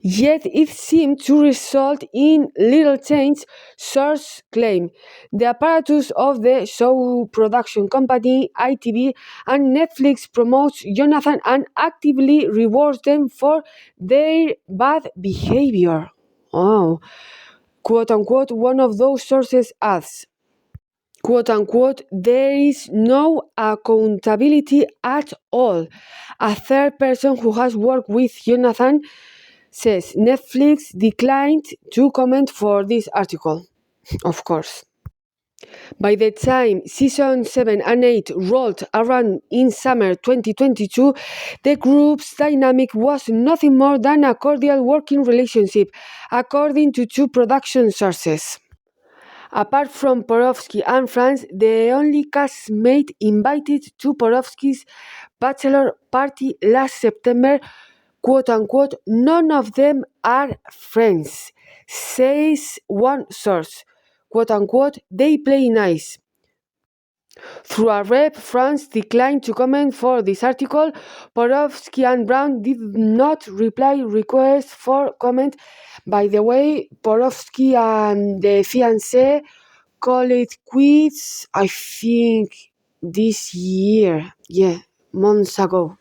Yet it seemed to result in little change, sources claim. The apparatus of the show production company ITV and Netflix promotes Jonathan and actively rewards them for their bad behavior. Oh, quote unquote, one of those sources adds, quote unquote, there is no accountability at all. A third person who has worked with Jonathan says Netflix declined to comment for this article, of course. By the time season 7 and 8 rolled around in summer 2022, the group's dynamic was nothing more than a cordial working relationship, according to 2 production sources. Apart from Porofsky and Franz, the only castmate invited to Porofsky's bachelor party last September, quote unquote, none of them are friends, says one source. Quote unquote, they play nice. Through a rep, France declined to comment for this article. Borowski and Brown did not reply requests for comment. By the way, Borowski and the fiancé call it quits, I think, this year. Yeah, months ago.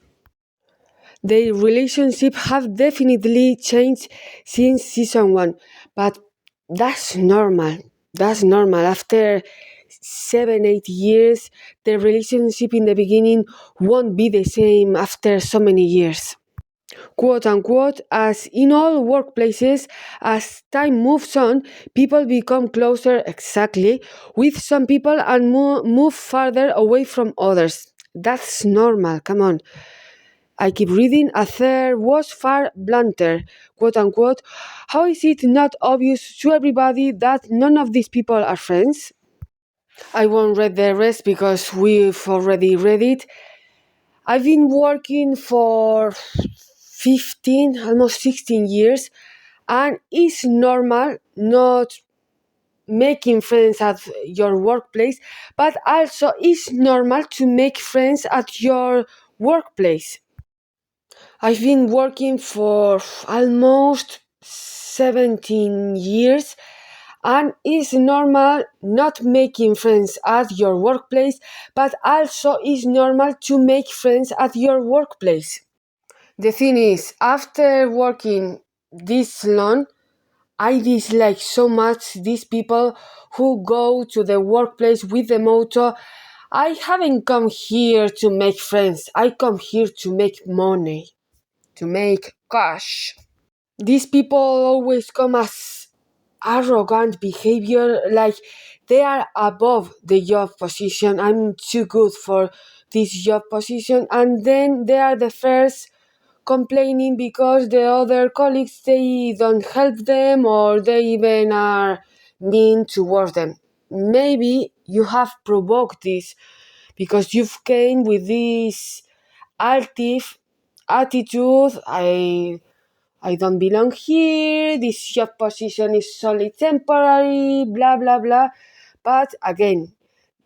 Their relationship have definitely changed since season 1, but that's normal. That's normal. After 7-8 years, the relationship in the beginning won't be the same after so many years. Quote unquote, as in all workplaces, as time moves on, people become closer, exactly, with some people and move farther away from others. That's normal, come on. I keep reading. A third was far blunter, quote unquote. How is it not obvious to everybody that none of these people are friends? I won't read the rest because we've already read it. I've been working for 15, almost 16 years, and it's normal not making friends at your workplace, but also it's normal to make friends at your workplace. I've been working for almost 17 years, and it's normal not making friends at your workplace, but also it's normal to make friends at your workplace. The thing is, after working this long, I dislike so much these people who go to the workplace with the motto, I haven't come here to make friends, I come here to make money, to make cash. These people always come as arrogant behavior, like they are above the job position. I'm too good for this job position, and then they are the first complaining because the other colleagues, they don't help them or they even are mean towards them. Maybe you have provoked this because you've came with this altif attitude. I don't belong here, this job position is only temporary, blah blah blah. But again,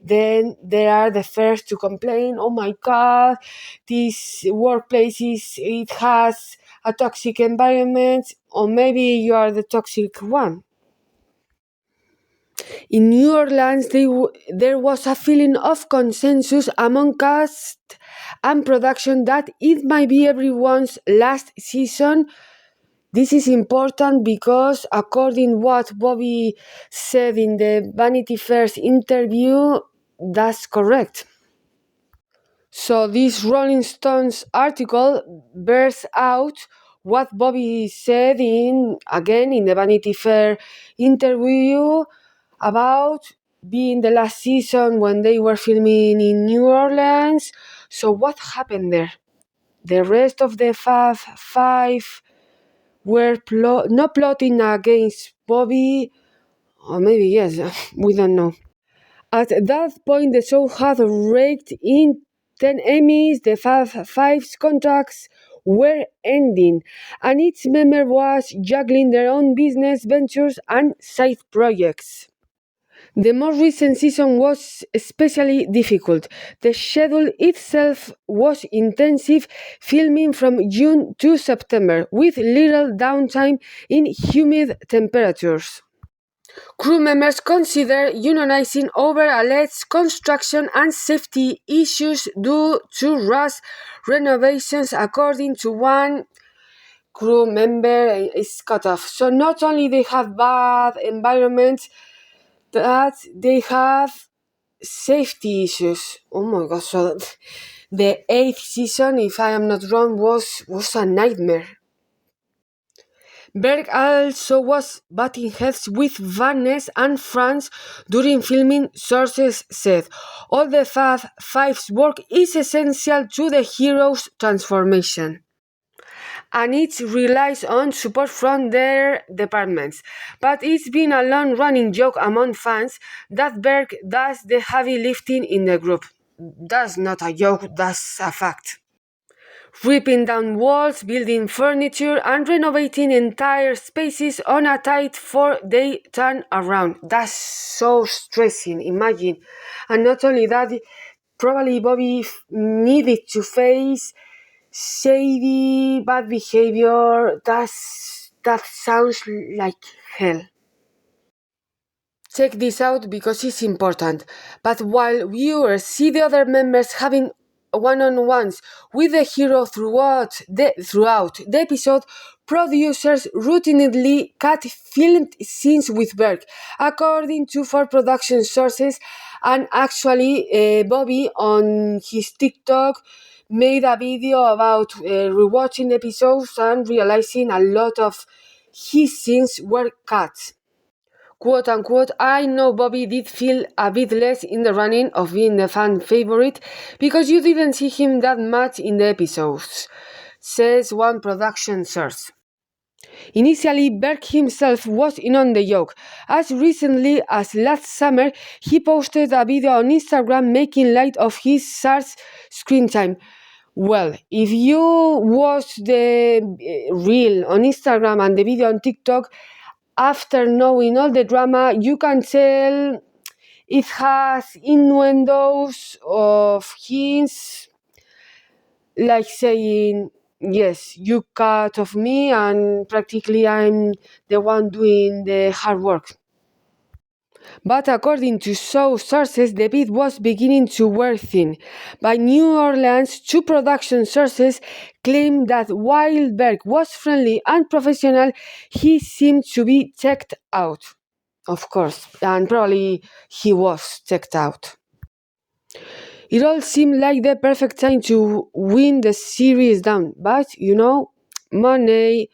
then they are the first to complain, oh my god, this workplace it has a toxic environment, or maybe you are the toxic one. In New Orleans, there was a feeling of consensus among cast and production that it might be everyone's last season. This is important because, according what Bobby said in the Vanity Fair's interview, that's correct. So this Rolling Stones article bears out what Bobby said in the Vanity Fair interview about being the last season when they were filming in New Orleans. So what happened there? The rest of the Fab Five were not plotting against Bobby, or maybe yes, we don't know. At that point, the show had raked in 10 Emmys, the Fab Five's contracts were ending, and each member was juggling their own business ventures and side projects. The most recent season was especially difficult. The schedule itself was intensive, filming from June to September, with little downtime in humid temperatures. Crew members consider unionizing over alleged construction and safety issues due to rush renovations, according to one crew member is cut off. So not only they have bad environments, that they have safety issues. Oh my god, so the 8th season, if I am not wrong, was a nightmare. Berg also was butting heads with Van Ness and France during filming, sources said. All the Fab Five's work is essential to the hero's transformation, and it relies on support from their departments. But it's been a long-running joke among fans that Berg does the heavy lifting in the group. That's not a joke, that's a fact. ripping down walls, building furniture, and renovating entire spaces on a tight 4-day turnaround. That's so stressing, imagine. And not only that, probably Bobby needed to face shady, bad behavior. That sounds like hell. Check this out because it's important. But while viewers see the other members having one-on-ones with the hero throughout the episode, producers routinely cut filmed scenes with Berg, according to 4 production sources. And actually, Bobby on his TikTok made a video about rewatching the episodes and realizing a lot of his scenes were cut. Quote unquote, I know Bobby did feel a bit less in the running of being the fan favorite because you didn't see him that much in the episodes, says one production source. Initially, Berg himself was in on the joke. As recently as last summer, he posted a video on Instagram making light of his SARS screen time. Well, if you watch the reel on Instagram and the video on TikTok, after knowing all the drama, you can tell it has innuendos of hints, like saying, yes, you cut off me and practically I'm the one doing the hard work. But according to show sources, the beat was beginning to wear thin. By New Orleans, 2 production sources claimed that while Berg was friendly and professional, he seemed to be checked out. Of course, and probably he was checked out. It all seemed like the perfect time to win the series down, but money,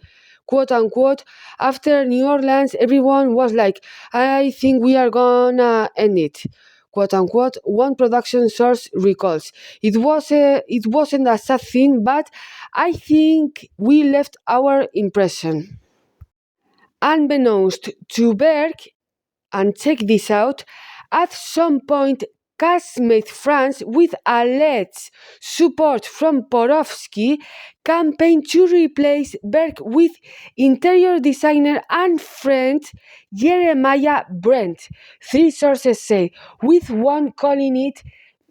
quote unquote. After New Orleans, everyone was like, I think we are gonna end it, quote unquote. One production source recalls, it wasn't a sad thing, but I think we left our impression. Unbeknownst to Berg, and check this out, at some point castmate France, with alleged support from Porofsky, campaigned to replace Berg with interior designer and friend Jeremiah Brent, 3 sources say, with one calling it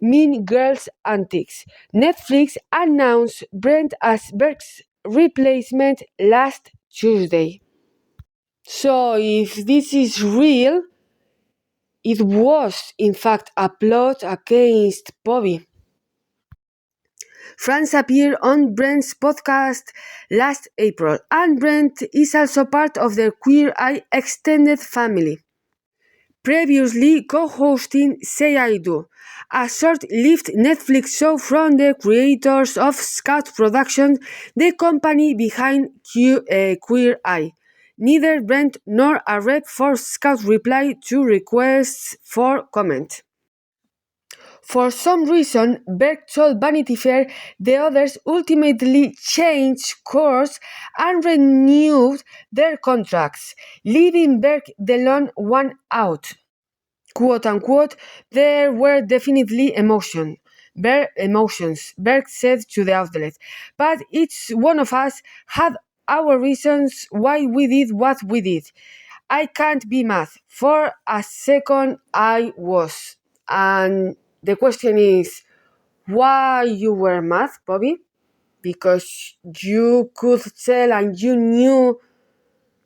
Mean Girls Antics. Netflix announced Brent as Berg's replacement last Tuesday. So if this is real, it was in fact a plot against Bobby. France appeared on Brent's podcast last April, and Brent is also part of the Queer Eye extended family. Previously co-hosting Say I Do, a short-lived Netflix show from the creators of Scout Productions, the company behind Queer Eye. Neither Brent nor a rep for Scout replied to requests for comment. For some reason, Berg told Vanity Fair the others ultimately changed course and renewed their contracts, leaving Berg the lone one out. Quote unquote, there were definitely emotions, Berg said to the outlet, but each one of us had our reasons why we did what we did. I can't be mad. For a second I was. And the question is, why you were mad, Bobby? Because you could tell and you knew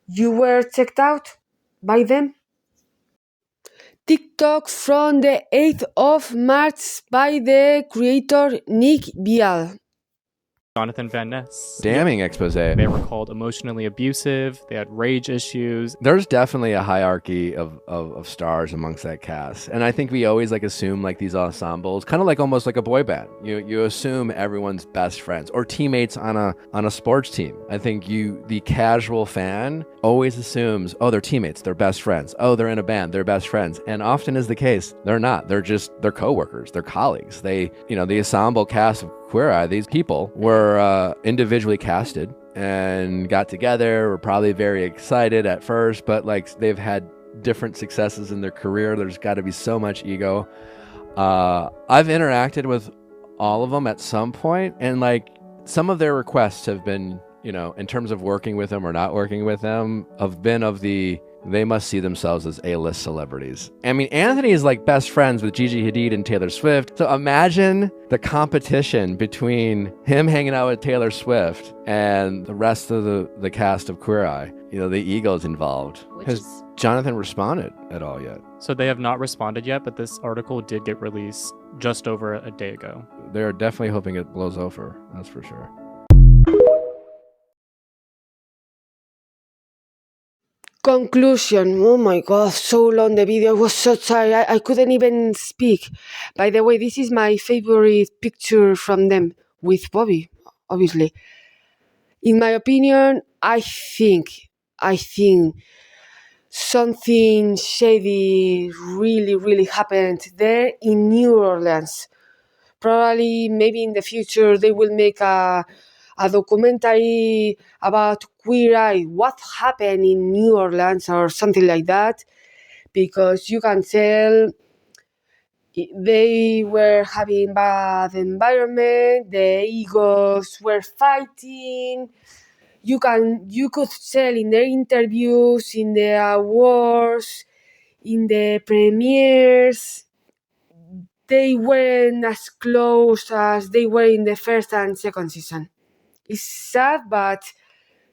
you were checked out by them? TikTok from the 8th of March by the creator Nick Vial. Jonathan Van Ness. Damning expose. They were called emotionally abusive. They had rage issues. There's definitely a hierarchy of stars amongst that cast. And I think we always assume these ensembles, kind of almost like a boy band. You assume everyone's best friends or teammates on a sports team. I think the casual fan always assumes, oh, they're teammates, they're best friends. Oh, they're in a band, they're best friends. And often is the case, they're not. They're coworkers, they're colleagues. The ensemble cast of Queer Eye, these people were individually casted and got together, were probably very excited at first, but they've had different successes in their career. There's got to be so much ego. I've interacted with all of them at some point, and some of their requests have been, you know, in terms of working with them or not working with them, have been of the, they must see themselves as A-list celebrities. I mean, Anthony is like best friends with Gigi Hadid and Taylor Swift. So imagine the competition between him hanging out with Taylor Swift and the rest of the cast of Queer Eye. You know, the ego's involved. Has Jonathan responded at all yet? So they have not responded yet, but this article did get released just over a day ago. They're definitely hoping it blows over, that's for sure. Conclusion. Oh my god, so long the video. I was so tired. I couldn't even speak. By the way, this is my favorite picture from them with Bobby, obviously. In my opinion, I think something shady really happened there in New Orleans. Probably, maybe in the future, they will make a documentary about Queer Eye, what happened in New Orleans or something like that, because you can tell they were having bad environment, the egos were fighting. You could tell in their interviews, in the awards, in the premieres, they weren't as close as they were in the first and second season. It's sad, but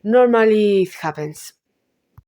normally it happens.